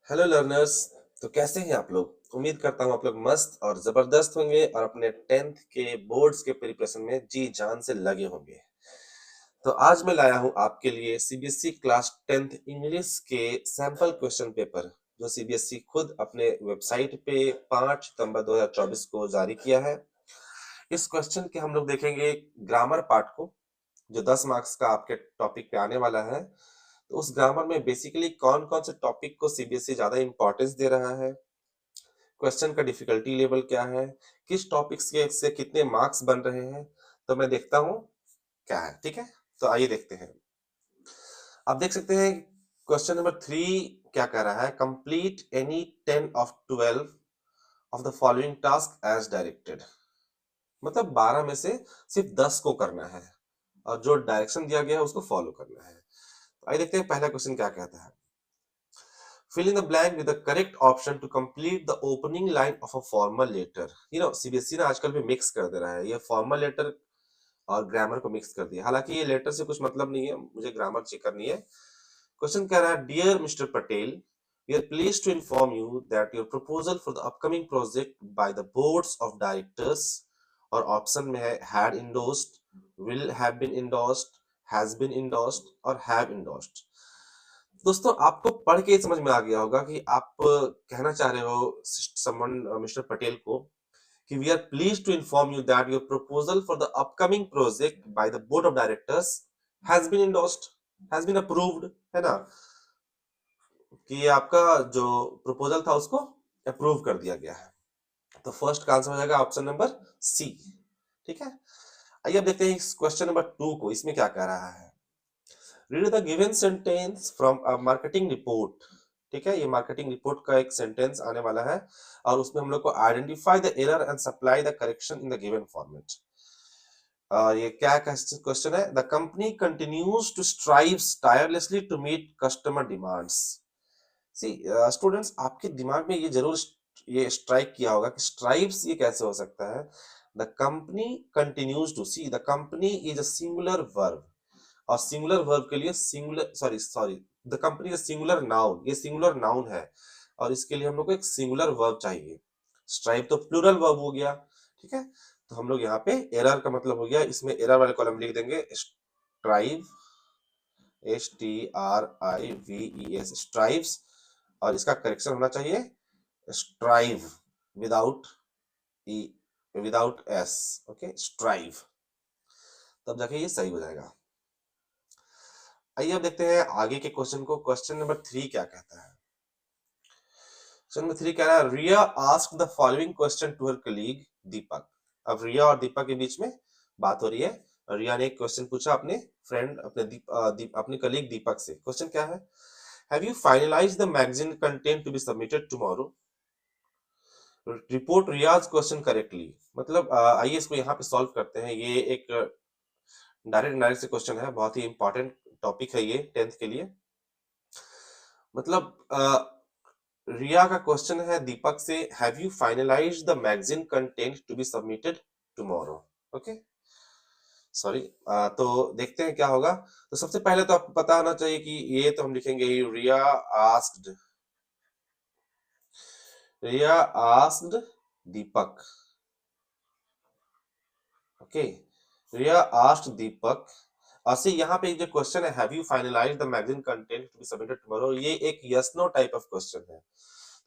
Hello learners. तो कैसे हैं आप लोग? उम्मीद करता हूँ आप लोग मस्त और जबरदस्त होंगे और अपने 10th के बोर्ड्स के प्रिपरेशन में जी जान से लगे होंगे। तो आज मैं लाया हूँ आपके लिए सीबीएसई क्लास 10th इंग्लिश के सैंपल क्वेश्चन पेपर, जो सीबीएसई खुद अपने वेबसाइट पे 5 सितंबर 2024 को जारी किया है। इस क्वेश्चन के हम लोग देखेंगे ग्रामर पार्ट को, जो 10 मार्क्स का आपके टॉपिक पे आने वाला है। तो उस ग्रामर में बेसिकली कौन कौन से टॉपिक को सीबीएसई ज्यादा इंपॉर्टेंस दे रहा है, क्वेश्चन का डिफिकल्टी लेवल क्या है, किस टॉपिक्स के से कितने मार्क्स बन रहे हैं, तो मैं देखता हूँ क्या है। ठीक है, तो आइए देखते हैं। आप देख सकते हैं क्वेश्चन नंबर 3 क्या कह रहा है, complete any 10 of 12 of the following task as directed. मतलब 12 में से सिर्फ 10 को करना है और जो डायरेक्शन दिया गया है उसको फॉलो करना है। तो आइए देखते हैं पहला क्वेश्चन क्या कहता है। Fill in the blank with the correct option to complete the opening line of a formal letter. CBSE ना आजकल भी मिक्स कर दे रहा है, ये फॉर्मल लेटर और ग्रामर को मिक्स कर दिया। हालांकि ये लेटर से कुछ मतलब नहीं है, मुझे ग्रामर चेक करनी है। क्वेश्चन कह रहा है, dear mister Patel, we are pleased to inform you that your proposal for the upcoming project by the boards of directors, और ऑप्शन में है had endorsed, will have been endorsed, has been endorsed और have endorsed। दोस्तों आपको पढ़ के ही समझ में आ गया होगा कि आप कहना चाह रहे हो समवन मिस्टर पटेल को कि we are pleased to inform you that your proposal for the upcoming project by the board of directors has been endorsed, has been approved, है ना, कि ये आपका जो प्रपोजल था उसको अप्रूव कर दिया गया है। तो फर्स्ट का आंसर हो जाएगा ऑप्शन नंबर सी। ठीक है, आइए अब देखते हैं इस क्वेश्चन नंबर 2 को, इसमें क्या कह रहा है। Read the given sentence from a marketing report. ठीक है, ये मार्केटिंग रिपोर्ट का एक सेंटेंस आने वाला है और उसमें हम लोग को identify the error and supply the correction in the given format. ये क्या क्वेश्चन है, the company continues to strives tirelessly to meet customer demands. See students, आपके दिमाग में ये जरूर ये स्ट्राइक किया होगा कि स्ट्राइव्स ये कैसे हो सकता है। The company continues to, see the company is a singular verb और सिंगुलर वर्ब के लिए singular sorry sorry the company is singular noun, ये सिंगुलर नाउन है और इसके लिए हम लोग को एक सिंगुलर वर्ब चाहिए। स्ट्राइव तो प्लूरल वर्ब हो गया। ठीक है, तो हम लोग यहाँ पे एरर का मतलब हो गया, इसमें एरर वाले कॉलम लिख देंगे स्ट्राइव, STRIVES, स्ट्राइव्स, और इसका करेक्शन होना चाहिए स्ट्राइव विदाउट ई, विदाउट एस। ओके, स्ट्राइव, तब जाके ये सही हो जाएगा। आइए अब देखते हैं आगे के क्वेश्चन को। क्वेश्चन नंबर 3 क्या कहता है। क्वेश्चन नंबर 3 कह रहा है, Riya asked the following question to her colleague Deepak. अब रिया और दीपक के बीच में बात हो रही है। रिया ने एक क्वेश्चन पूछा अपने फ्रेंड, अपने कलीग दीपक से। क्वेश्चन क्या है, have you finalised the magazine content to be submitted tomorrow, report Riya's question correctly. मतलब आइए इसको यहाँ पे सॉल्व करते हैं। ये एक डायरेक्ट डायरेक्ट से क्वेश्चन है, बहुत ही इंपॉर्टेंट टॉपिक है ये 10th के लिए। मतलब रिया का क्वेश्चन है दीपक से, have you finalised the magazine content to be submitted tomorrow. Okay, sorry. तो देखते हैं क्या होगा। तो सबसे पहले तो आपको पता होना चाहिए कि ये तो हम लिखेंगे Riya asked Deepak. Okay, Riya asked Deepak. और से यहाँ पे जो क्वेश्चन है, have you finalised the magazine content to be submitted tomorrow, ये एक yes no type of question है।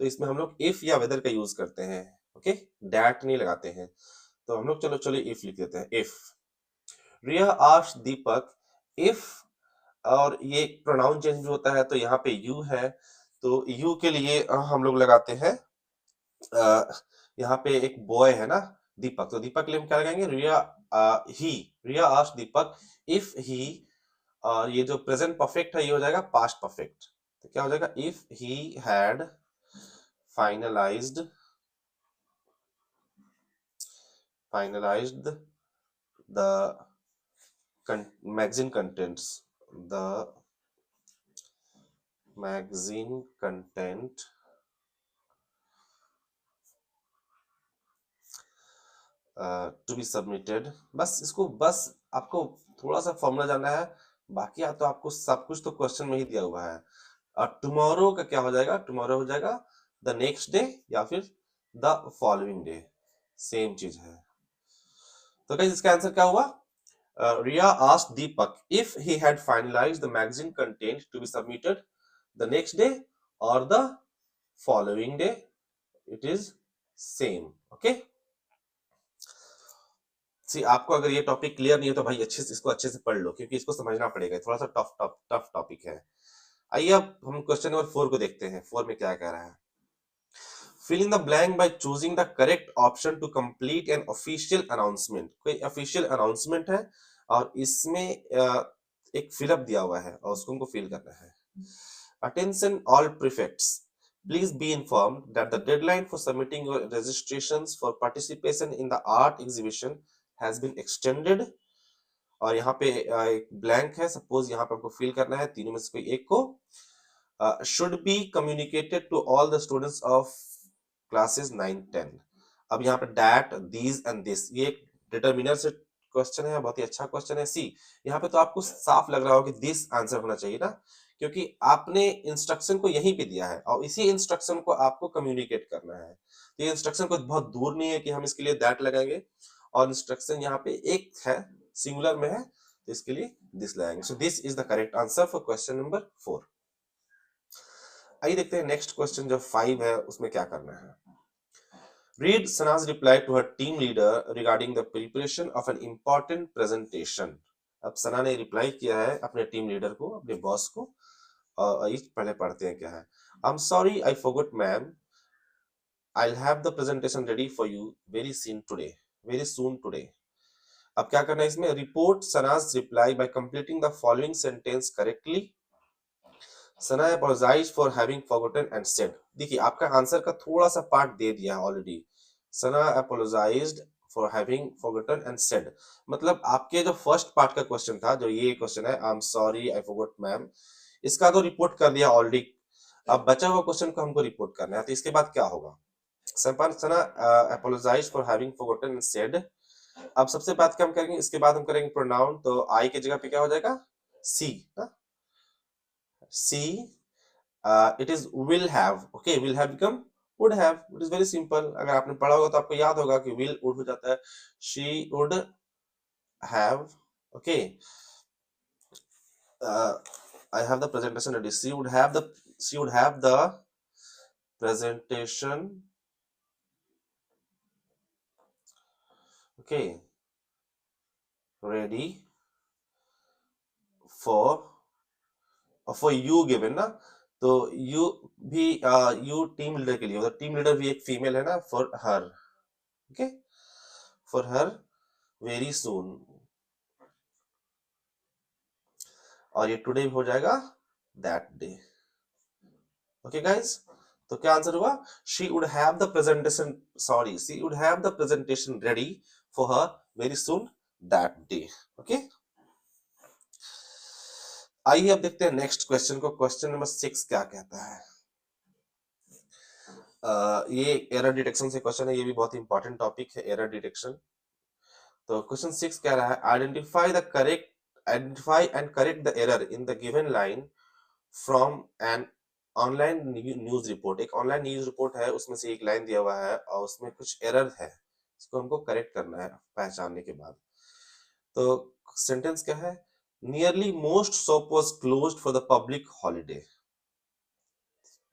तो इसमें हम लोग इफ या वेदर का यूज करते हैं। ओके, दैट नहीं लगाते हैं। तो हम लोग चलो इफ लिख देते हैं। If Riya asked Deepak if, और ये प्रोनाउन चेंज भी होता है तो यहाँ पे यू है, तो यू के लिए हम लोग लगाते हैं यहाँ पे एक बॉय है ना दीपक, तो दीपक के लिए हम क्या लगाएंगे, ही। रिया आस्क्ड दीपक इफ ही, और ये जो प्रेजेंट परफेक्ट है ये हो जाएगा पास्ट परफेक्ट। तो क्या हो जाएगा, if he had finalized finalized the magazine contents, the magazine content to be submitted। बस इसको, बस आपको थोड़ा सा फॉर्मूला जानना है, बाकी तो आपको सब कुछ तो क्वेश्चन में ही दिया हुआ है। और टुमारो का क्या हो जाएगा, टुमारो हो जाएगा द नेक्स्ट डे या फिर द फॉलोइंग डे, सेम चीज है। तो गाइस इसका आंसर क्या हुआ? Ria asked Deepak if he had finalized the magazine content to be submitted the next day or the following day. It is same. Okay. सी आपको अगर ये टॉपिक क्लियर नहीं है तो भाई इसको अच्छे से पढ़ लो, क्योंकि इसको समझना पड़ेगा, थोड़ा सा टफ टॉपिक है। आइए अब हम क्वेश्चन नंबर 4 को देखते हैं। 4 में क्या कह रहा है? Fill in the blank by choosing the correct option to complete an official announcement। कोई official announcement है और इसमें एक फिलअप दिया हुआ है और उसको हमको फिल करना है। Attention all prefects, please be informed that the deadline for submitting your registrations for participation in the art exhibition has been extended। और यहाँ पे एक ब्लैंक है, सपोज यहाँ पे हमको फिल करना है तीनों में से कोई एक को। should be communicated to all the students of classes 9-10। अब यहाँ पे that, these and this, ये एक डिटर्मिनर से क्वेश्चन है, बहुत ही अच्छा क्वेश्चन है। सी यहाँ पे तो आपको साफ लग रहा हो कि दिस आंसर होना चाहिए ना, क्योंकि आपने इंस्ट्रक्शन को यहीं पे दिया है और इसी इंस्ट्रक्शन को आपको कम्युनिकेट करना है। तो ये इंस्ट्रक्शन को बहुत दूर नहीं है कि हम इसके लिए दैट लगाएंगे, और इंस्ट्रक्शन यहाँ पे एक है, सिंगुलर में है, तो इसके लिए दिस लगाएंगे। So this is the correct answer for question number 4। आइए देखते हैं नेक्स्ट क्वेश्चन जो 5 है उसमें क्या करना है। Read Sana's reply to her team leader regarding the preparation of an important presentation। अब सना ने रिप्लाई किया है अपने टीम लीडर को, अपने बॉस को, और पहले पढ़ते हैं क्या है। I'm sorry I forgot ma'am, I'll have the presentation ready for you very soon today। अब क्या करना है इसमें? Report Sana's reply by completing the following sentence correctly। Sana apologized for having forgotten and said। देखिए आपका answer का थोड़ा सा पार्ट दे दिया है already. Sana apologized for having forgotten and said, मतलब आपके जो फर्स्ट पार्ट का क्वेश्चन था, जो ये क्वेश्चन है I'm sorry I forgot ma'am, इसका तो रिपोर्ट कर दिया ऑलरेडी। अब बचा हुआ क्वेश्चन को हमको रिपोर्ट करना है, तो इसके बाद क्या होगा? सना apologized for having forgotten and said। अब सबसे बात क्या हम करेंगे, इसके बाद हम करेंगे प्रोनाउन, तो आई की जगह पे क्या हो जाएगा? सी। सी it is will have। okay, will have become would have। it is very simple। अगर आपने पढ़ा होगा तो आपको याद होगा कि will would हो जाता है she would have। okay, I have the presentation ready। she would have the presentation okay ready for you given ना, तो यू भी यू टीम लीडर के लिए, मतलब टीम लीडर भी एक फीमेल है ना, for her. Okay, for her very soon, और ये टुडे हो जाएगा दैट डे। ओके गाइस, तो क्या आंसर हुआ? She would have the presentation, sorry, she would have the presentation ready for her very soon that day. Okay, आइए अब देखते हैं नेक्स्ट क्वेश्चन को। क्वेश्चन नंबर 6 क्या कहता है? ये एरर डिटेक्शन से क्वेश्चन है, ये भी बहुत इंपॉर्टेंट टॉपिक है, एरर डिटेक्शन। तो क्वेश्चन 6 कह रहा है identify and correct the error in the given line from an online news report. एक ऑनलाइन न्यूज रिपोर्ट है, उसमें से एक लाइन दिया हुआ है और उसमें कुछ एरर है, इसको हमको करेक्ट करना है पहचानने के बाद। तो सेंटेंस क्या है? Nearly most shop was closed for the public holiday.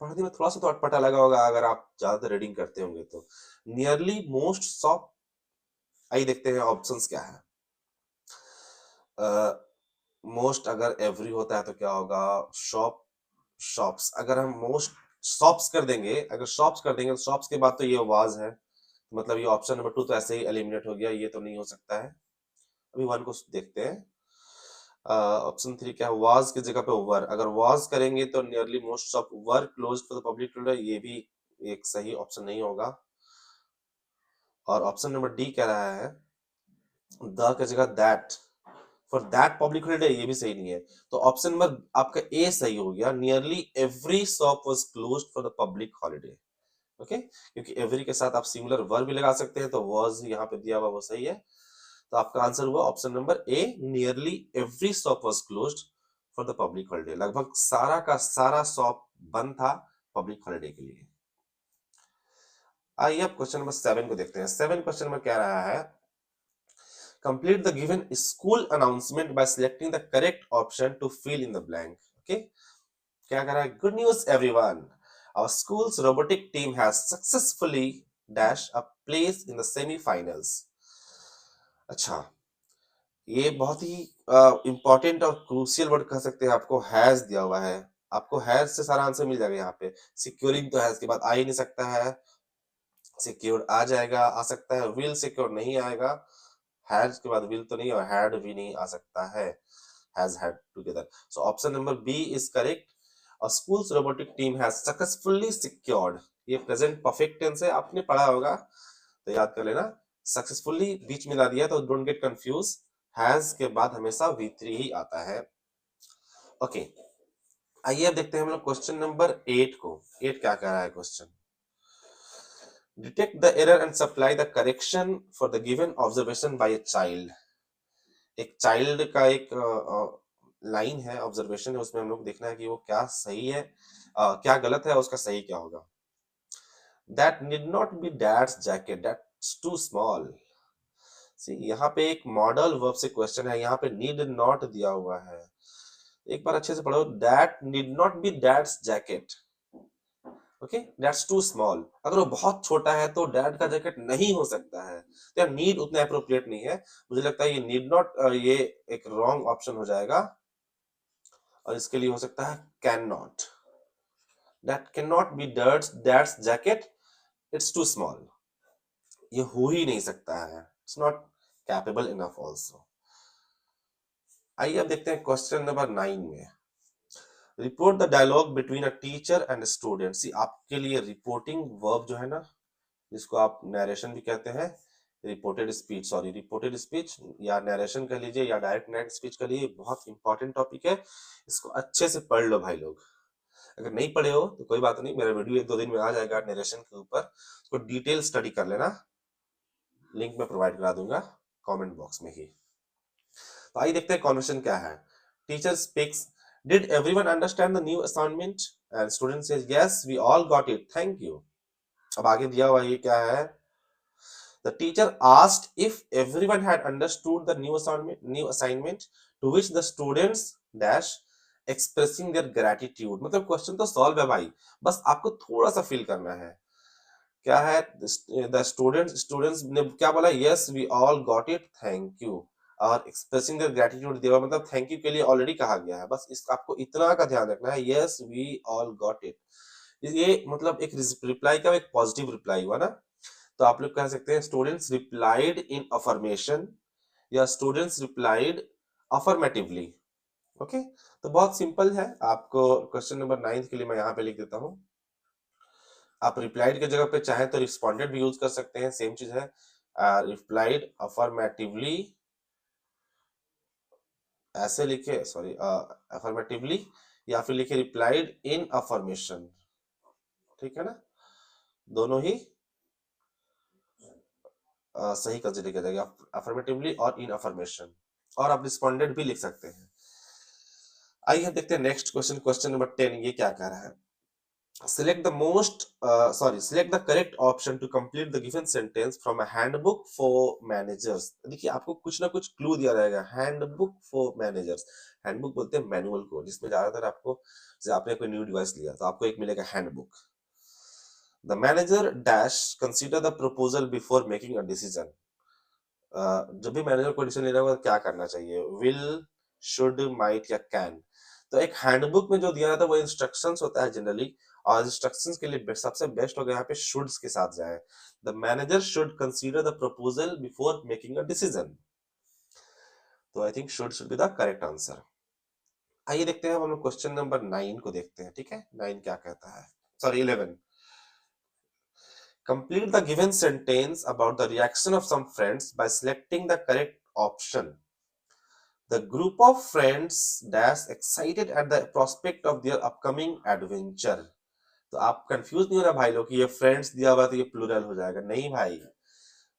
पढ़ने में थोड़ा सा तो अटपटा लगा होगा अगर आप ज्यादा रीडिंग करते होंगे तो। नियरली मोस्ट शॉप, आइए देखते हैं ऑप्शंस क्या है। मोस्ट अगर एवरी होता है तो क्या होगा? शॉप्स। अगर हम मोस्ट शॉप्स कर देंगे, अगर शॉप्स कर देंगे तो शॉप्स के बाद तो ये वाज है, मतलब ये ऑप्शन नंबर 2 तो ऐसे ही एलिमिनेट हो गया, ये तो नहीं हो सकता है। अभी 1 को देखते हैं। ऑप्शन 3 क्या है? वाज की जगह पे वर। अगर वाज करेंगे तो nearly most shop were closed for the public holiday, ये भी एक सही ऑप्शन नहीं होगा। और ऑप्शन नंबर डी कह रहा है द की जगह that, for that public holiday, ये भी सही नहीं है। तो ऑप्शन नंबर आपका ए सही हो गया, nearly every shop was closed for the public holiday. Okay, क्योंकि एवरी के साथ आप सिंगुलर वर्ब भी लगा सकते हैं, तो वाज यहाँ पे दिया हुआ वो सही है। तो आपका आंसर हुआ option number A, nearly every shop was closed for the public holiday, लगभग सारा का सारा शॉप बंद था पब्लिक हॉलीडे के लिए। आइए अब क्वेश्चन नंबर 7 को देखते हैं। 7 क्वेश्चन में क्या रहा है, complete the given school announcement by selecting the correct option to fill in the blank. Okay, क्या कर रहा है, good news everyone, our school's robotic team has successfully dash a place in the semifinals. अच्छा, ये बहुत ही important और crucial word कह सकते हैं, आपको हैज दिया हुआ है, आपको हैज से सारा आंसर मिल जाएगा यहाँ पे। सिक्योरिंग तो हैज के बाद आ ही नहीं सकता है, सिक्योर आ जाएगा, आ सकता है, विल सिक्योर नहीं आएगा, हैज के बाद विल तो नहीं और हैड भी नहीं आ सकता है, has had together. So option number B is correct, a school's robotic team has successfully secured. ये प्रेजेंट परफेक्ट टेंस है, आपने पढ़ा होगा तो याद कर लेना। सक्सेसफुली बीच में ला दिया तो डोंट गेट कंफ्यूज, हैज के बाद हमेशा V3 ही आता है। ओके, आइए अब देखते हैं हम लोग क्वेश्चन नंबर 8 को। 8 क्या कह रहा है question, detect the error and supply the correction for the given observation bye a child. एक चाइल्ड का एक लाइन है, ऑब्जर्वेशन है, उसमें हम लोग देखना है कि वो क्या सही है, क्या गलत है, उसका सही क्या होगा। That need not be dad's jacket, that's too small. See, यहाँ पे एक मॉडल वर्ब से क्वेश्चन है, यहाँ पे नीड नॉट दिया हुआ है, एक बार अच्छे से पढ़ो, that need not be dad's jacket. Okay, that's too small, अगर वो बहुत छोटा है तो डैड का जैकेट नहीं हो सकता है, तो नीड उतना अप्रोप्रिएट नहीं है, मुझे लगता है ये नीड नॉट, ये एक रॉन्ग ऑप्शन हो जाएगा, और इसके लिए हो सकता है can not, that can not be dad's jacket, it's too small, ये हो ही नहीं सकता है, it's not capable enough also. आइए अब देखते हैं क्वेश्चन नंबर 9 में, report the dialogue between a teacher and student. See, आपके लिए रिपोर्टिंग वर्ब जो है ना, जिसको आप नरेशन भी कहते हैं, रिपोर्टेड स्पीच या नरेशन कह लीजिए या डायरेक्ट स्पीच कह लीजिए, बहुत इंपॉर्टेंट टॉपिक है, इसको अच्छे से पढ़ लो भाई लोग। अगर नहीं पढ़े हो तो कोई बात नहीं, मेरा वीडियो 1-2 दिन में आ जाएगा नरेशन के ऊपर, उसको डिटेल स्टडी कर लेना, लिंक में प्रोवाइड करा दूंगा कमेंट बॉक्स में ही। तो आइए देखते हैं कॉन्वर्सेशन क्या है। Teacher speaks, did everyone understand the new assignment, and student says yes we all got it, thank you. अब आगे दिया हुआ ये क्या है, the teacher asked if everyone had understood the new assignment, to which the students dash expressing their gratitude। मतलब question तो solve है भाई, बस आपको थोड़ा सा फील करना है, क्या है, द स्टूडेंट्स ने क्या बोला, yes we all got it thank you, और एक्सप्रेसिंग देयर ग्रेटिट्यूड दिया हुआ, मतलब थैंक यू के लिए ऑलरेडी कहा गया है, बस इस आपको इतना का ध्यान रखना है, yes we all got it, ये मतलब एक रिप्लाई का एक पॉजिटिव रिप्लाई हुआ ना, तो आप लोग कह सकते हैं स्टूडेंट्स रिप्लाइड इन अफर्मेशन या स्टूडेंट्स रिप्लाइड अफर्मेटिवली। ओके, तो बहुत सिंपल है, आपको क्वेश्चन नंबर 9 के लिए मैं यहाँ पे लिख देता हूँ, आप रिप्लाइड की जगह पे चाहे तो रिस्पॉन्डेड भी यूज कर सकते हैं, सेम चीज है, रिप्लाइड अफर्मेटिवली ऐसे लिखे, सॉरी अफर्मेटिवली, या फिर लिखे रिप्लाइड इन अफर्मेशन, ठीक है ना, दोनों ही सही कंसिडर किया जाएगा, अफर्मेटिवली और इन अफर्मेशन, और आप रिस्पॉन्डेड भी लिख सकते हैं। आइए हम देखते हैं नेक्स्ट क्वेश्चन, क्वेश्चन नंबर 10, ये क्या कह रहा है, select the correct option to complete the given sentence from a handbook for managers। देखिए आपको कुछ ना कुछ क्लू दिया रहेगा, हैंडबुक फॉर मैनेजर्स, हैंडबुक बोलते हैं मैनुअल को, जिसमें ज्यादातर आपको, जैसे आपने कोई न्यू डिवाइस लिया तो आपको एक मिलेगा handbook. The manager dash consider the proposal before making a decision. जब भी मैनेजर को डिसीजन लेना होगा तो क्या करना चाहिए, विल, शुड, माइट या कैन। तो एक हैंडबुक में जो दिया रहता है वो इंस्ट्रक्शंस होता है जनरली, और इंस्ट्रक्शंस के लिए सबसे बेस्ट होगा यहाँ पे शुड्स के साथ जाए, the manager should consider the proposal before making a decision, तो I think should be the correct answer. आइए देखते हैं हम लोग क्वेश्चन नंबर 9 को देखते हैं, ठीक है, 9 क्या कहता है, sorry 11, complete the given sentence about the reaction of some friends by selecting the correct option। The group of friends dash excited at the prospect of their upcoming adventure। तो आप कंफ्यूज नहीं होना भाई लोग कि ये फ्रेंड्स दिया हुआ तो ये प्लूरल हो जाएगा, नहीं भाई,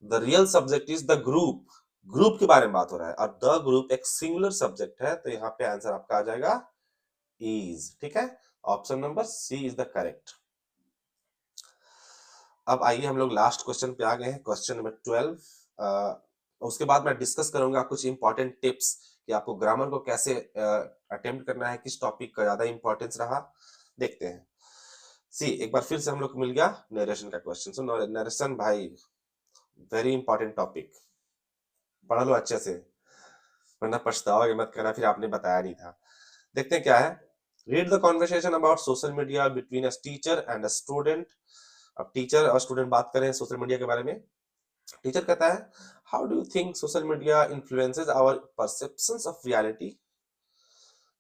the real subject is the group, group के बारे में बात हो रहा है और द ग्रुप एक सिंगुलर सब्जेक्ट है, तो यहाँ पे आंसर आपका आ जाएगा इज। ठीक है, option number C is the correct. अब आइए हम लोग लास्ट क्वेश्चन पे आ गए हैं, क्वेश्चन नंबर 12। उसके बाद मैं डिस्कस करूंगा कुछ इंपॉर्टेंट टिप्स कि आपको ग्रामर को कैसे अटेम्प्ट करना है, किस टॉपिक का ज्यादा इंपॉर्टेंस रहा, देखते हैं। सी एक बार फिर से हम लोग को मिल गया नरेशन का क्वेश्चन। सो नरेशन भाई वेरी इंपॉर्टेंट टॉपिक, पढ़ लो अच्छे से वरना पछताओगे मत, करना फिर आपने बताया नहीं था। देखते हैं क्या है। Read the conversation about social media between a teacher and a student. अब टीचर और स्टूडेंट बात करें सोशल मीडिया के बारे में। टीचर कहता है, how do you think social media influences our perceptions of reality.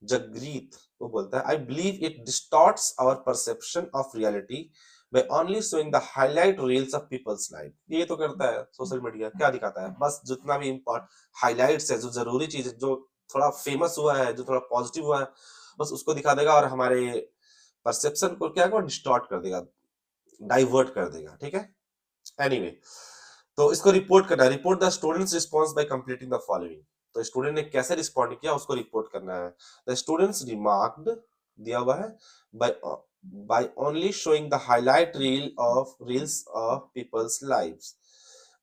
Jagreet वो बोलता है, I believe it distorts our perception of reality by only showing the highlight reels of people's life। ये तो करता है सोशल मीडिया, क्या दिखाता है, बस जितना भी इम्पोर्ट हाइलाइट्स है, जो जरूरी चीज है, जो थोड़ा फेमस हुआ है, जो थोड़ा पॉजिटिव हुआ है, बस उसको दिखा देगा और हमारे परसेप्शन को क्या डिस्टॉर्ट कर देगा, डाइवर्ट कर देगा। ठीक है, एनीवे तो इसको रिपोर्ट करना है। Report the students response bye completing the following. तो स्टूडेंट ने कैसे रिस्पॉन्ड किया उसको रिपोर्ट करना है। द स्टूडेंट्स रिमार्क्ड दिया हुआ है by only showing the highlight reels of people's lives।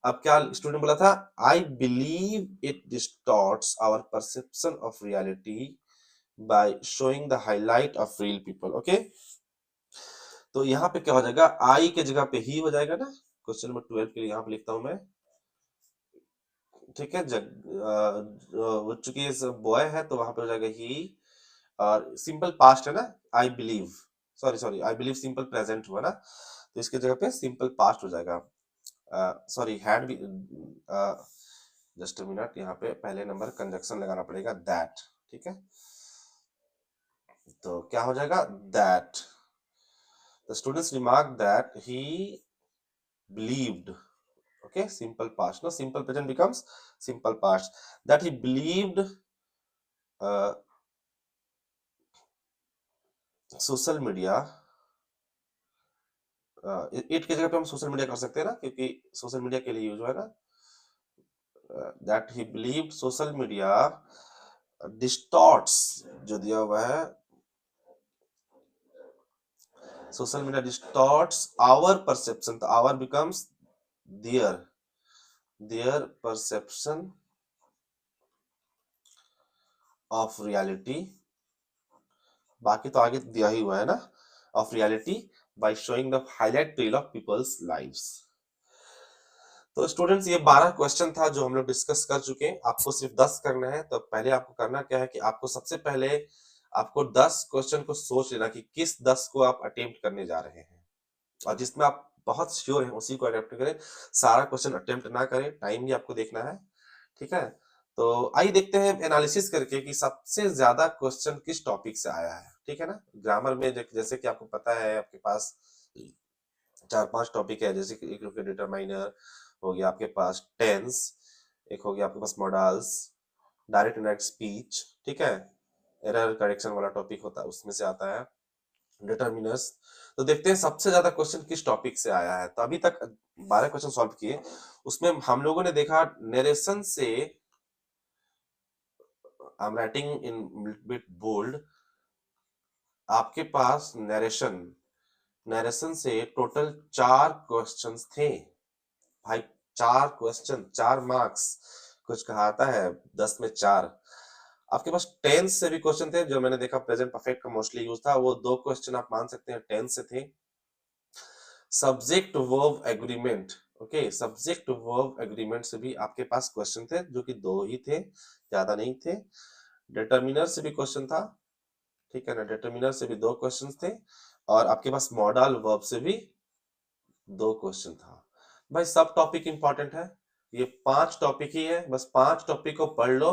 अब क्या स्टूडेंट बोला था, I believe it distorts our perception of reality by showing the highlight of real people. Okay, तो यहाँ पे क्या हो जाएगा, आई के जगह पे ही हो जाएगा ना। क्वेश्चन नंबर 12 के लिए यहाँ पे लिखता हूं मैं। ठीक है, चूंकि बॉय है तो वहां पे हो जाएगा ही, और सिंपल पास्ट है ना, I believe, sorry I believe simple present हुआ ना, तो इसके जगह पे सिंपल पास्ट हो जाएगा। सॉरी हैड भी, जस्ट अ मिनट, यहाँ पे पहले नंबर कंजक्शन लगाना पड़ेगा, दैट। ठीक है, तो क्या हो जाएगा, that the students remark that he believed. okay, simple past, no, simple present becomes simple past, that he believed social media, it की जगह पे हम सोशल मीडिया कर सकते हैं ना, क्योंकि सोशल मीडिया के लिए यूज है ना। That he believed social media distorts, जो दिया हुआ है, social media distorts our perception, तो our becomes their perception of reality, बाकी तो आगे दिया ही हुआ है ना, of reality by showing the highlight reel of people's lives. तो स्टूडेंट्स ये 12 क्वेश्चन था जो हम लोग डिस्कस कर चुके हैं, आपको सिर्फ 10 करना है। तो पहले आपको करना क्या है कि आपको सबसे पहले आपको 10 क्वेश्चन को सोच लेना कि किस 10 को आप अटेम्प्ट करने जा रहे हैं, और जिसमें आप बहुत श्योर हैं उसी को अटेम्प्ट करें, सारा क्वेश्चन अटेम्प्ट ना करें, टाइम भी आपको देखना है। ठीक है, तो आइए देखते हैं एनालिसिस करके कि सबसे ज्यादा क्वेश्चन किस टॉपिक से आया है। ठीक है ना, ग्रामर में जैसे कि आपको पता है आपके पास 4-5 टॉपिक है, जैसे कि एक डिटरमाइनर हो गया, आपके पास टेंस, एक हो गया आपके पास मॉडल्स, डायरेक्ट इनडायरेक्ट स्पीच, ठीक है, एरर करेक्शन वाला टॉपिक होता है उसमें से आता है, डिटरमिनर्स। तो देखते हैं सबसे ज्यादा क्वेश्चन किस टॉपिक से आया है। तो अभी तक 12 क्वेश्चन सॉल्व किए, उसमें हम लोगों ने देखा नरेशन से, I am writing in bit bold, आपके पास नरेशन से टोटल 4 क्वेश्चंस थे भाई, 4 क्वेश्चन, 4 मार्क्स, कुछ कहाता है 10 में 4। आपके पास टेंस से भी क्वेश्चन थे, जो मैंने देखा प्रेजेंट परफेक्ट का मोस्टली यूज था, वो 2 क्वेश्चन आप मान सकते हैं टेंस से थे। Subject verb agreement, okay, subject verb agreement से भी आपके पास क्वेश्चन थे, जो कि 2 ही थे, ज्यादा नहीं थे। डिटरमिनर से भी क्वेश्चन था, ठीक है ना, डिटरमिनर से भी 2 क्वेश्चन थे, और आपके पास मॉडल वर्ब से भी 2 क्वेश्चन था। भाई सब टॉपिक इंपॉर्टेंट है, ये 5 टॉपिक ही है, बस 5 टॉपिक को पढ़ लो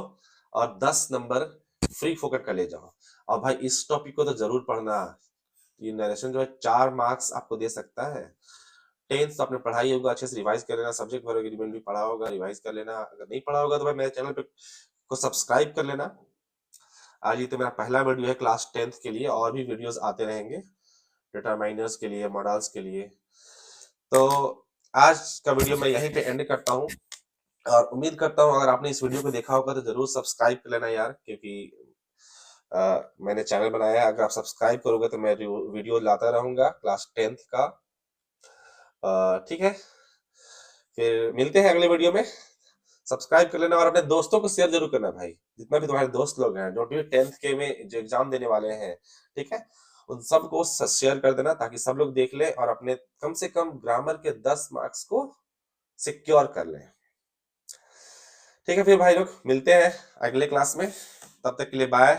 और 10 नंबर फ्री फोकट का ले जाओ। और भाई इस टॉपिक को तो जरूर पढ़ना, ये नरेशन जो है 4 मार्क्स आपको दे सकता है। टेंथ तो आपने पढ़ाई होगा, अच्छे से रिवाइज कर लेना, सब्जेक्ट वर्ब एग्रीमेंट भी पढ़ा होगा, रिवाइज कर लेना, अगर नहीं पढ़ा होगा तो भाई मेरे चैनल पे को सब्सक्राइब कर लेना। आज ये तो मेरा पहला वीडियो है क्लास 10th के लिए, और भी वीडियोस आते रहेंगे डिटरमाइनर्स के लिए, मॉडल्स के लिए। तो आज का वीडियो मैं यहीं पे एंड करता हूँ। और उम्मीद करता हूँ अगर आपने इस वीडियो को देखा होगा तो ज़रूर सब्सक्राइब कर लेना यार, क्योंकि मैंने चैनल बनाया है, अगर आप सब्सक्राइब करोगे तो मैं वीडियो लाता रहूँगा क्लास 10th का। ठीक है? फिर मिलते हैं अगले वीडियो में। सब्सक्राइब कर लेना और अपने दोस्तों को शेयर ज़रूर करना भाई। जितना भी तुम्हारे दोस्त लोग हैं, जो भी 10th के में जो एग्ज़ाम देने वाले हैं, ठीक है? उन सबको शेयर कर देना ताकि सब लोग देख लें और अपने कम से कम ग्रामर के 10 मार्क्स को सिक्योर कर लें। ठीक है फिर भाई लोग, मिलते हैं अगले क्लास में। तब तक के लिए बाय।